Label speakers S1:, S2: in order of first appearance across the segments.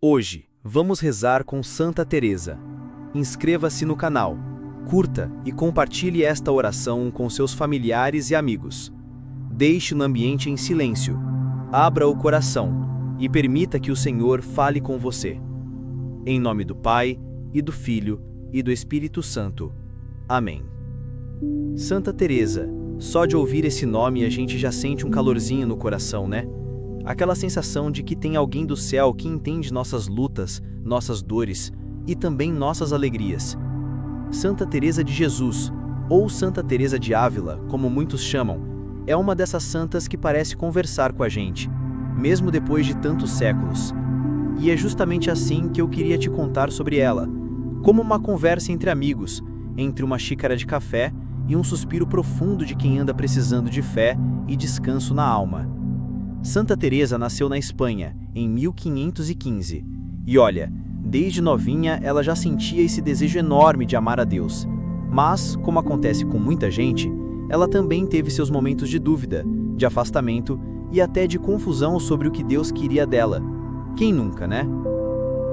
S1: Hoje, vamos rezar com Santa Teresa. Inscreva-se no canal, curta e compartilhe esta oração com seus familiares e amigos. Deixe no ambiente em silêncio, abra o coração e permita que o Senhor fale com você. Em nome do Pai, e do Filho, e do Espírito Santo. Amém. Santa Teresa, só de ouvir esse nome a gente já sente um calorzinho no coração, né? Aquela sensação de que tem alguém do céu que entende nossas lutas, nossas dores e também nossas alegrias. Santa Teresa de Jesus, ou Santa Teresa de Ávila, como muitos chamam, é uma dessas santas que parece conversar com a gente, mesmo depois de tantos séculos. E é justamente assim que eu queria te contar sobre ela, como uma conversa entre amigos, entre uma xícara de café e um suspiro profundo de quem anda precisando de fé e descanso na alma. Santa Teresa nasceu na Espanha, em 1515, e olha, desde novinha ela já sentia esse desejo enorme de amar a Deus. Mas, como acontece com muita gente, ela também teve seus momentos de dúvida, de afastamento e até de confusão sobre o que Deus queria dela. Quem nunca, né?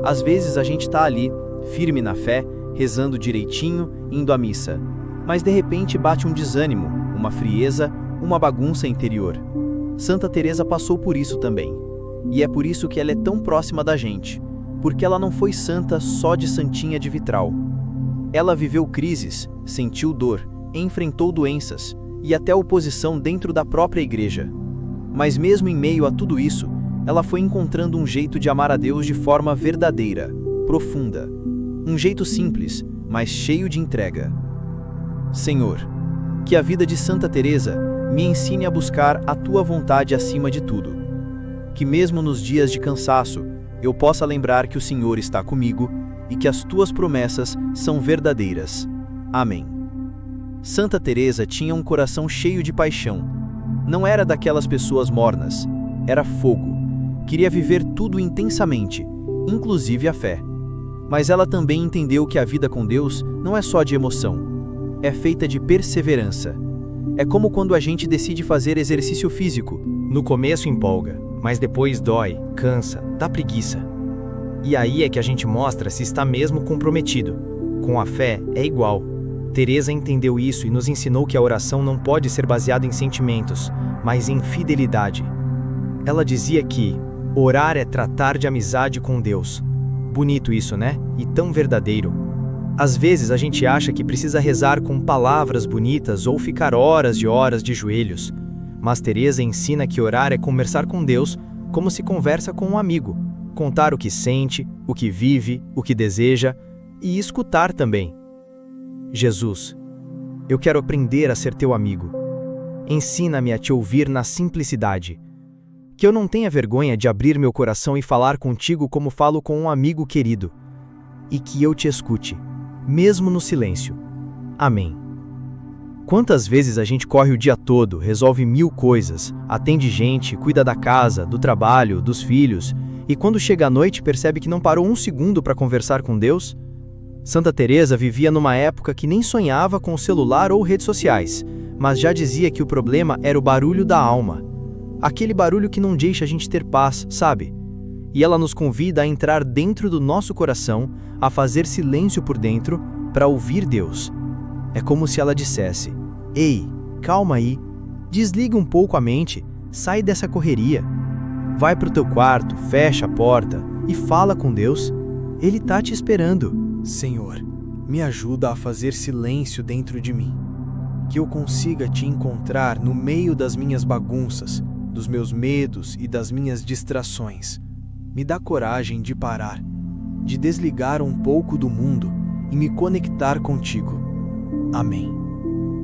S1: Às vezes a gente tá ali, firme na fé, rezando direitinho, indo à missa, mas de repente bate um desânimo, uma frieza, uma bagunça interior. Santa Teresa passou por isso também, e é por isso que ela é tão próxima da gente, porque ela não foi santa só de santinha de vitral. Ela viveu crises, sentiu dor, enfrentou doenças e até oposição dentro da própria igreja. Mas mesmo em meio a tudo isso, ela foi encontrando um jeito de amar a Deus de forma verdadeira, profunda. Um jeito simples, mas cheio de entrega. Senhor, que a vida de Santa Teresa me ensine a buscar a Tua vontade acima de tudo. Que mesmo nos dias de cansaço, eu possa lembrar que o Senhor está comigo e que as Tuas promessas são verdadeiras. Amém. Santa Teresa tinha um coração cheio de paixão. Não era daquelas pessoas mornas, era fogo. Queria viver tudo intensamente, inclusive a fé. Mas ela também entendeu que a vida com Deus não é só de emoção, é feita de perseverança. É como quando a gente decide fazer exercício físico.
S2: No começo empolga, mas depois dói, cansa, dá preguiça. E aí é que a gente mostra se está mesmo comprometido. Com a fé é igual. Teresa entendeu isso e nos ensinou que a oração não pode ser baseada em sentimentos, mas em fidelidade. Ela dizia que orar é tratar de amizade com Deus. Bonito isso, né? E tão verdadeiro. Às vezes a gente acha que precisa rezar com palavras bonitas ou ficar horas de joelhos. Mas Teresa ensina que orar é conversar com Deus como se conversa com um amigo. Contar o que sente, o que vive, o que deseja e escutar também. Jesus, eu quero aprender a ser teu amigo. Ensina-me a te ouvir na simplicidade. Que eu não tenha vergonha de abrir meu coração e falar contigo como falo com um amigo querido. E que eu te escute, mesmo no silêncio. Amém. Quantas vezes a gente corre o dia todo, resolve 1000 coisas, atende gente, cuida da casa, do trabalho, dos filhos, e quando chega a noite percebe que não parou um segundo para conversar com Deus? Santa Teresa vivia numa época que nem sonhava com o celular ou redes sociais, mas já dizia que o problema era o barulho da alma. Aquele barulho que não deixa a gente ter paz, sabe? E ela nos convida a entrar dentro do nosso coração, a fazer silêncio por dentro, para ouvir Deus. É como se ela dissesse: ei, calma aí, desliga um pouco a mente, sai dessa correria. Vai pro teu quarto, fecha a porta e fala com Deus. Ele tá te esperando.
S3: Senhor, me ajuda a fazer silêncio dentro de mim. Que eu consiga te encontrar no meio das minhas bagunças, dos meus medos e das minhas distrações. Me dá coragem de parar, de desligar um pouco do mundo e me conectar contigo. Amém.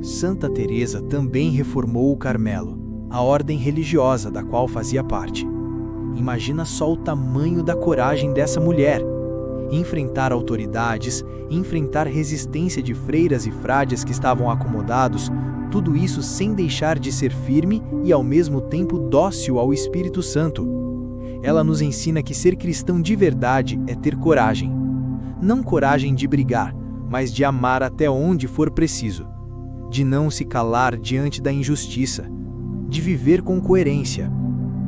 S3: Santa Teresa também reformou o Carmelo, a ordem religiosa da qual fazia parte. Imagina só o tamanho da coragem dessa mulher. Enfrentar autoridades, enfrentar resistência de freiras e frades que estavam acomodados, tudo isso sem deixar de ser firme e ao mesmo tempo dócil ao Espírito Santo. Ela nos ensina que ser cristão de verdade é ter coragem. Não coragem de brigar, mas de amar até onde for preciso. De não se calar diante da injustiça. De viver com coerência.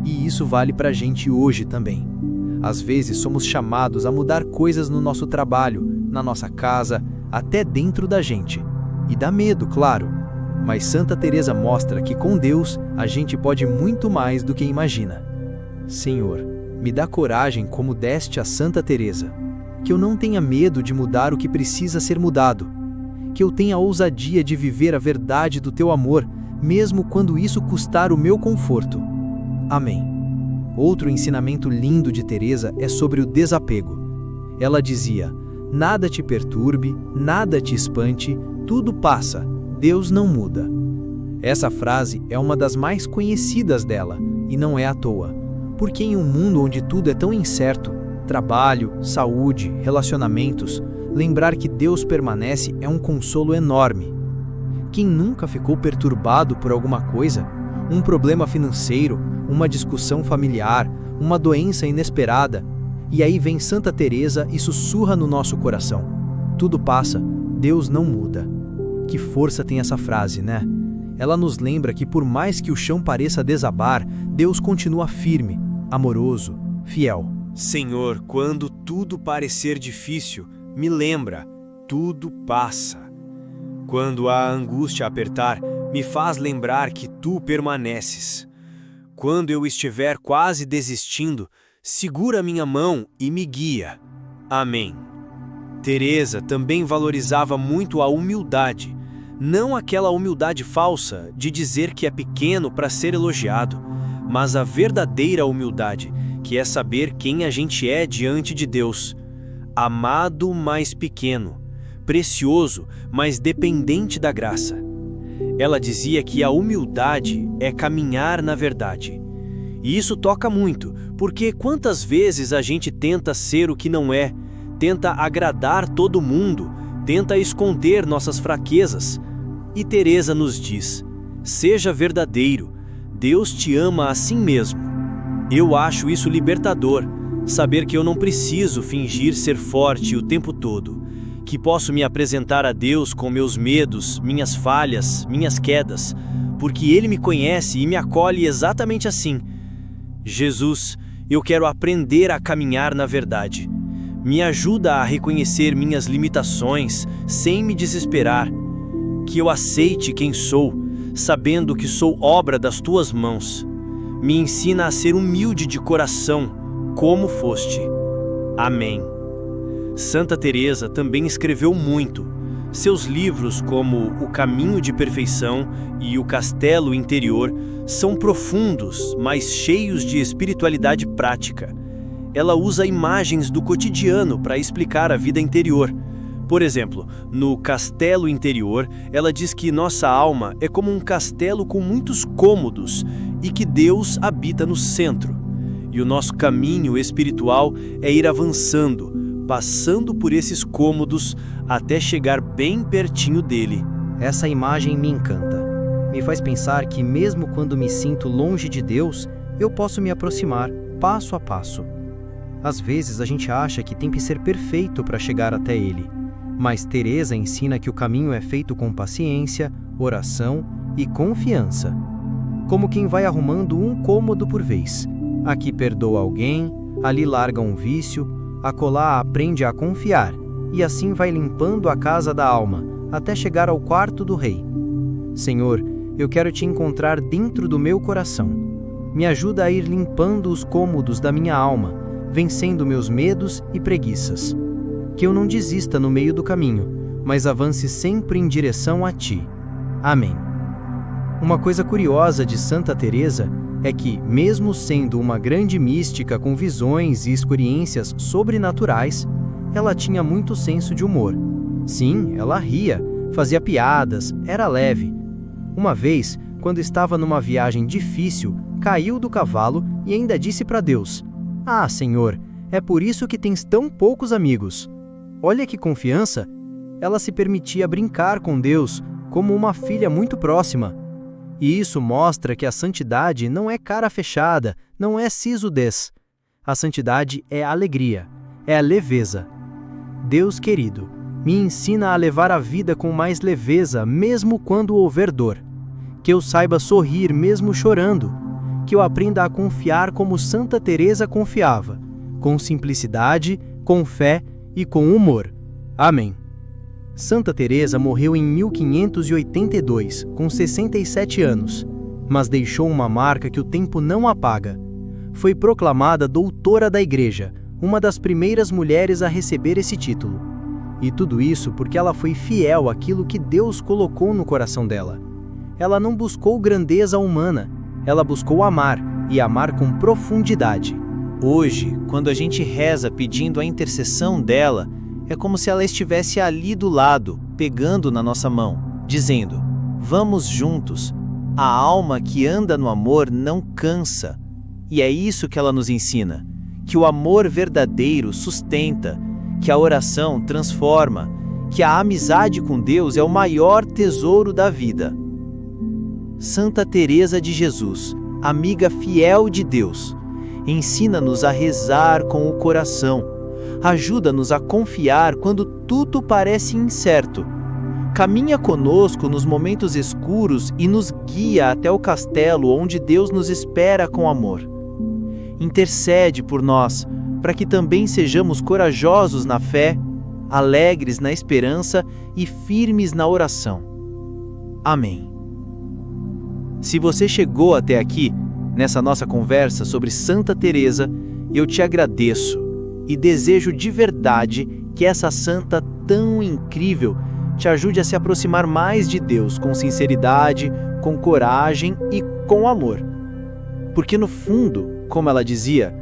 S3: E isso vale pra gente hoje também. Às vezes somos chamados a mudar coisas no nosso trabalho, na nossa casa, até dentro da gente. E dá medo, claro. Mas Santa Teresa mostra que com Deus a gente pode muito mais do que imagina. Senhor, me dá coragem como deste a Santa Teresa. Que eu não tenha medo de mudar o que precisa ser mudado. Que eu tenha a ousadia de viver a verdade do teu amor, mesmo quando isso custar o meu conforto. Amém. Outro ensinamento lindo de Teresa é sobre o desapego. Ela dizia: nada te perturbe, nada te espante, tudo passa, Deus não muda. Essa frase é uma das mais conhecidas dela, e não é à toa, porque em um mundo onde tudo é tão incerto, trabalho, saúde, relacionamentos, lembrar que Deus permanece é um consolo enorme. Quem nunca ficou perturbado por alguma coisa? Um problema financeiro, uma discussão familiar, uma doença inesperada. E aí vem Santa Teresa e sussurra no nosso coração: tudo passa, Deus não muda. Que força tem essa frase, né? Ela nos lembra que por mais que o chão pareça desabar, Deus continua firme, amoroso, fiel.
S1: Senhor, quando tudo parecer difícil, me lembra, tudo passa. Quando a angústia apertar, me faz lembrar que tu permaneces. Quando eu estiver quase desistindo, segura minha mão e me guia. Amém. Teresa também valorizava muito a humildade, não aquela humildade falsa de dizer que é pequeno para ser elogiado, mas a verdadeira humildade, que é saber quem a gente é diante de Deus. Amado, mas pequeno, precioso, mas dependente da graça. Ela dizia que a humildade é caminhar na verdade. E isso toca muito, porque quantas vezes a gente tenta ser o que não é, tenta agradar todo mundo, tenta esconder nossas fraquezas. E Teresa nos diz: seja verdadeiro, Deus te ama assim mesmo. Eu acho isso libertador, saber que eu não preciso fingir ser forte o tempo todo, que posso me apresentar a Deus com meus medos, minhas falhas, minhas quedas, porque Ele me conhece e me acolhe exatamente assim. Jesus, eu quero aprender a caminhar na verdade. Me ajuda a reconhecer minhas limitações sem me desesperar. Que eu aceite quem sou, sabendo que sou obra das tuas mãos. Me ensina a ser humilde de coração, como foste. Amém. Santa Teresa também escreveu muito. Seus livros, como O Caminho de Perfeição e O Castelo Interior, são profundos, mas cheios de espiritualidade prática. Ela usa imagens do cotidiano para explicar a vida interior. Por exemplo, no Castelo Interior, ela diz que nossa alma é como um castelo com muitos cômodos e que Deus habita no centro. E o nosso caminho espiritual é ir avançando, passando por esses cômodos até chegar bem pertinho dele.
S2: Essa imagem me encanta. Me faz pensar que mesmo quando me sinto longe de Deus, eu posso me aproximar, passo a passo. Às vezes a gente acha que tem que ser perfeito para chegar até Ele, mas Teresa ensina que o caminho é feito com paciência, oração e confiança. Como quem vai arrumando um cômodo por vez. Aqui perdoa alguém, ali larga um vício, acolá aprende a confiar, e assim vai limpando a casa da alma, até chegar ao quarto do rei. Senhor, eu quero te encontrar dentro do meu coração. Me ajuda a ir limpando os cômodos da minha alma, vencendo meus medos e preguiças. Que eu não desista no meio do caminho, mas avance sempre em direção a ti. Amém. Uma coisa curiosa de Santa Teresa é que, mesmo sendo uma grande mística com visões e experiências sobrenaturais, ela tinha muito senso de humor. Sim, ela ria, fazia piadas, era leve. Uma vez, quando estava numa viagem difícil, caiu do cavalo e ainda disse para Deus: "Ah, Senhor, é por isso que tens tão poucos amigos." Olha que confiança! Ela se permitia brincar com Deus como uma filha muito próxima. E isso mostra que a santidade não é cara fechada, não é sisudez. A santidade é alegria, é a leveza. Deus querido, me ensina a levar a vida com mais leveza, mesmo quando houver dor. Que eu saiba sorrir mesmo chorando. Que eu aprenda a confiar como Santa Teresa confiava,
S3: com simplicidade, com fé e com humor. Amém. Santa Teresa morreu em 1582, com 67 anos, mas deixou uma marca que o tempo não apaga. Foi proclamada doutora da Igreja, uma das primeiras mulheres a receber esse título. E tudo isso porque ela foi fiel àquilo que Deus colocou no coração dela. Ela não buscou grandeza humana, ela buscou amar, e amar com profundidade.
S1: Hoje, quando a gente reza pedindo a intercessão dela, é como se ela estivesse ali do lado, pegando na nossa mão, dizendo: vamos juntos. A alma que anda no amor não cansa. E é isso que ela nos ensina, que o amor verdadeiro sustenta, que a oração transforma, que a amizade com Deus é o maior tesouro da vida. Santa Teresa de Jesus, amiga fiel de Deus, ensina-nos a rezar com o coração, ajuda-nos a confiar quando tudo parece incerto, caminha conosco nos momentos escuros e nos guia até o castelo onde Deus nos espera com amor. Intercede por nós, para que também sejamos corajosos na fé, alegres na esperança e firmes na oração. Amém. Se você chegou até aqui, nessa nossa conversa sobre Santa Teresa, eu te agradeço e desejo de verdade que essa santa tão incrível te ajude a se aproximar mais de Deus com sinceridade, com coragem e com amor. Porque no fundo, como ela dizia,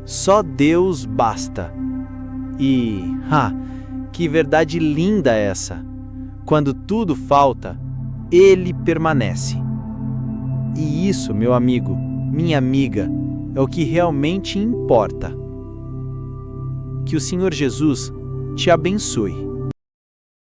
S1: só Deus basta. E, que verdade linda essa! Quando tudo falta, Ele permanece. E isso, meu amigo, minha amiga, é o que realmente importa. Que o Senhor Jesus te abençoe.